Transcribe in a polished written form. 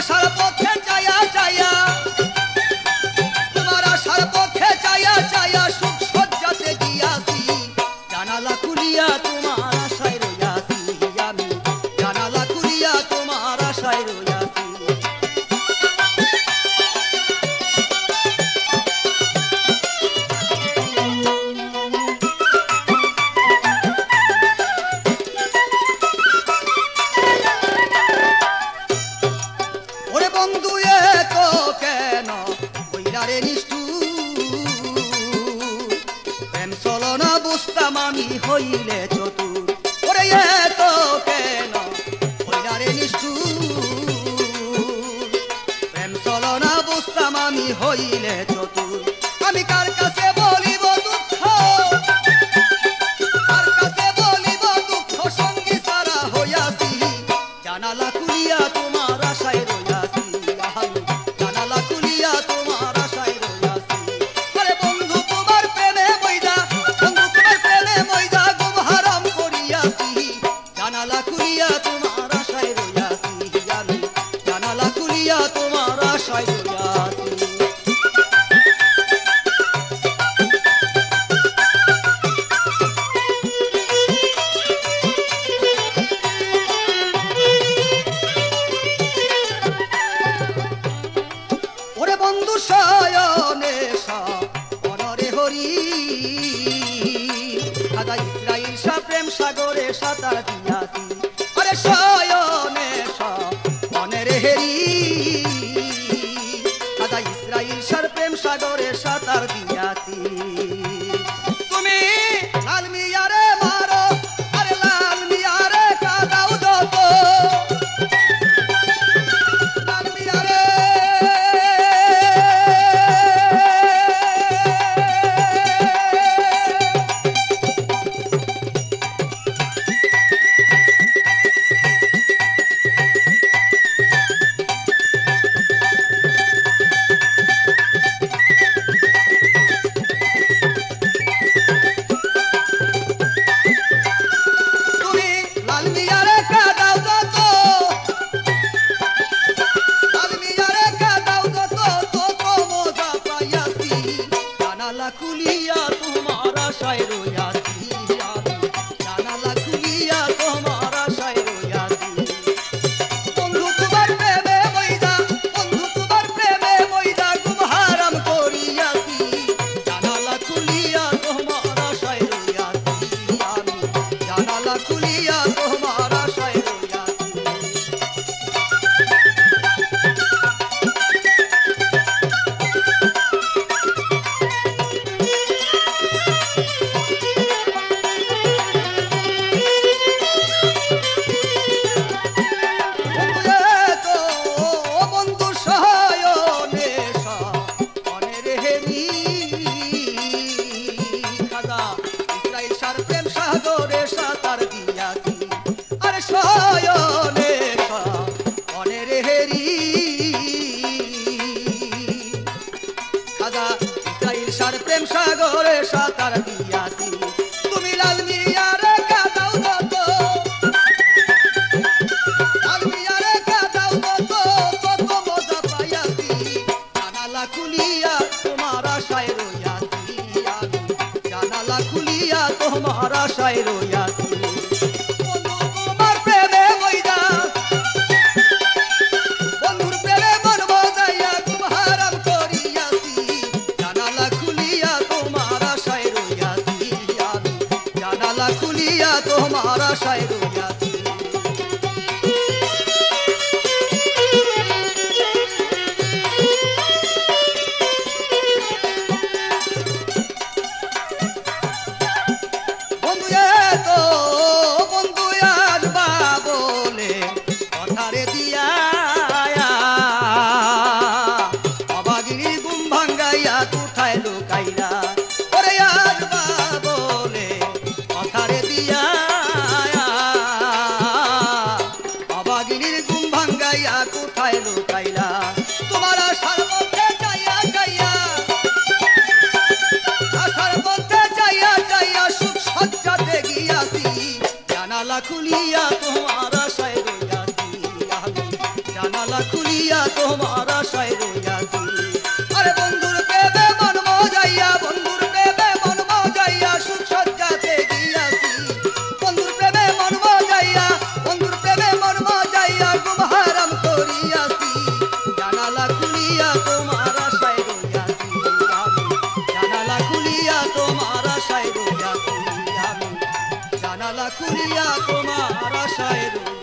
আশার পথে চাইয়া চাইয়া, তোমার আশার পথে চাইয়া চাইয়া সুখ সজ্জাতে গিয়াছি, জানালা খুলিয়া তোমার আশায় রইয়াছি আমি, জানালা খুলিয়া তোমার আশায় রইয়াছি। ওরে বন্ধু এ তো কেন হইলা রে নিষ্ঠুর, প্রেম চলনা বুঝতাম আমি হইলে চতুর। ওরে এ তো কেন হইলা রে নিষ্ঠুর, প্রেম চলনা বুঝতাম আমি হইলে চতুর। আমি কার কাছে বলিব দুঃখ, কার কাছে বলিব দুঃখ, সঙ্গী ছাড়া হইয়াছি, জানালা খুলিয়া তোমার আশায় রইয়াছি আমি, জানালা খুলিয়া তোমার আশায় রইয়াছি। আরে বন্ধু তোমার প্রেমে মইদা, বন্ধু তোমার প্রেমে মইদা গুম হারাম করিয়াছি, জানালা খুলিয়া তোমার আশায় রইয়াছি আমি, জানালা খুলিয়া তোমার আশায় রইয়াছি। ওরে বন্ধু শয়নে অনরে হরি, খাজা ইসরাইল শাহ প্রেম সাগরে সাঁতার দিয়াছি। আরে শয়নে অনরে হেরি, খাজা ইসরাইল শাহ প্রেম সাগরে সাঁতার দিয়াছি। তুমি লাল মিয়ারে মারো, আরে লাল মিয়ারে কাদাও যত, লাল মিয়ারে তুমি লাল মিয়ারে কাদাও যত, লাল মিয়ারে কাদাও যত, তত মজা পাইয়াছি, জানালা খুলিয়া তোমার আশায় রইয়াছি আমি, জানালা খুলিয়া তোমার আশায় রইয়াছি। বন্ধু তোমার প্রেমে মইদা, বন্ধু তোমার প্রেমে মইদা গুম হারাম করিয়াছি, জানালা খুলিয়া তোমার আশায় রইয়াছি আমি, জানালা খুলিয়া তোমার আশায় রইয়াছি। বন্ধু এ তো বন্ধু শয়নে অনের হেরি, খাজা ইসরাইল শাহ প্রেম সাগরে সাঁতার দিয়াছি। আরে শয়নে অনের হেরি, খাজা ইসরাইল শাহ প্রেম সাগরে সাঁতার দিয়াছি। তুমি লাল মিয়ারে কাদাও যত, লাল মিয়ারে কাদাও যত, তত মজা পাইয়াছি, জানালা খুলিয়া তোমার আশায় রইয়াছি আমি, জানালা খুলিয়া তোমার আশায় রইয়াছি। বন্ধু তোমার প্রেমে মইদা, বন্ধুর প্রেমে মন মজাইয়া গুম হারাম করিয়াছি, জানালা খুলিয়া তোমার আশায় রইয়াছি আমি, জানালা খুলিয়া তোমার আশায় রইয়াছি। বন্ধু এ তো বন্ধু আসবা বলে কথারে দিয়া, অবাগিনী গুম ভাঙ্গাইয়া কোথায় লুকাইলা। ওরে আসবা বলে কথারে দিয়া, অবাগিনীর গুম ভাঙ্গাইয়া কোথায় লুকাইলা। তোমার আশার পথে চাইয়া চাইয়া, আশার পথে চাইয়া চাইয়া সুখ সজ্জাতে গিয়াছি, জানালা খুলিয়া তোমার আশায় রইয়াছি আমি, জানালা জানালা খুলিয়া তোমার আশায় রইয়াছি। আরে বন্ধুর প্রেমে মন মজাইয়া, বন্ধুর প্রেমে মন মজাইয়া সুখ সজ্জাতে গিয়াছি। বন্ধুর প্রেমে মন মজাইয়া, বন্ধুর প্রেমে মন মজাইয়া ঘুম হারাম করিয়াছি। জানালা খুলিয়া তোমার আশায় রইয়াছি আমি, জানালা খুলিয়া তোমার আশায় রইয়াছি আমি, জানালা খুলিয়া তোমার আশায় রইয়াছি।